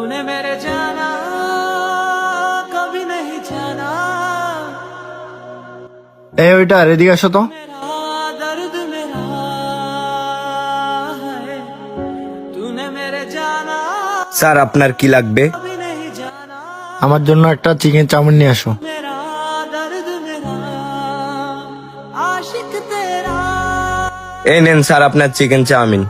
तूने मेरे जाना कभी नहीं जाना এই ওইটা এদিকে আসো তো। मेरा दर्द मेरा है तूने मेरे जाना স্যার আপনার কি লাগবে? कभी नहीं जाना আমার জন্য একটা চিকেন চাউমিন নিয়ে আসো। मेरा दर्द मेरा आशिक तेरा এই নেন স্যার আপনার চিকেন চাউমিন।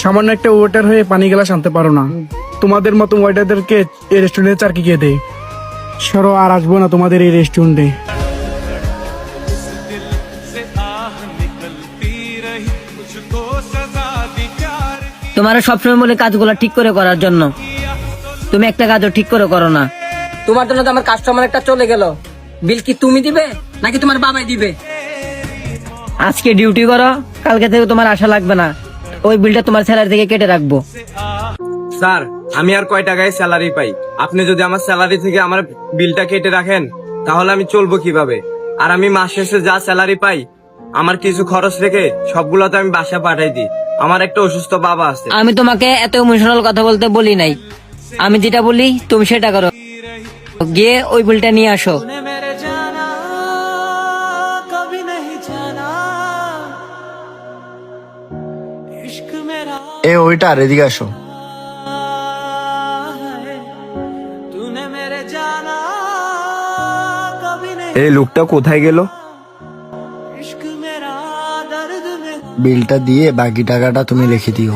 সামান্য একটা ওয়েটার হয়ে পানি গ্লাস আনতে পারো না? তোমাদের মতো ওয়েটারদেরকে এই রেস্টুরেন্টে চারকি কে দেয়? সরো, আর আসবো না তোমাদের এই রেস্টুরেন্টে। তোমার সবসময় বলে কাজগুলো ঠিক করে করার জন্য, তুমি একটা কাজও ঠিক করে করো না। তোমার জন্য তো আমার কাস্টমার একটা চলে গেল, বিল কি তুমি দিবে নাকি তোমার বাবাই দিবে? আজকে ডিউটি করো, কালকে থেকে তোমার আশা লাগবে না, ওই বিলটা তোমার স্যালারি থেকে কেটে রাখবো। স্যার আমি আর কয় টাকায় স্যালারি পাই? আপনি যদি আমার স্যালারি থেকে আমার বিলটা কেটে রাখেন তাহলে আমি চলবো কিভাবে? আর আমি মাস শেষে যা স্যালারি পাই আমার কিছু খরচ রেখে সবগুলো তো আমি বাসা পাঠাই দিই। আমার একটা অসুস্থ বাবা আছে। আমি তোমাকে এত ইমোশনাল কথা বলতে বলি নাই, আমি যেটা বলি তুমি সেটা করো। গিয়ে ওই বিলটা নিয়ে আসো। तूने मेरे जाना कभी नहीं जाना इश्क मेरा এই ওইটা এদিকে আসো। है तूने मेरे जाना कभी नहीं এই লোকটা কোথায় গেল? इश्क मेरा दर्द मेरा বিলটা দিয়ে বাকি টাকাটা তুমি রেখে দিও।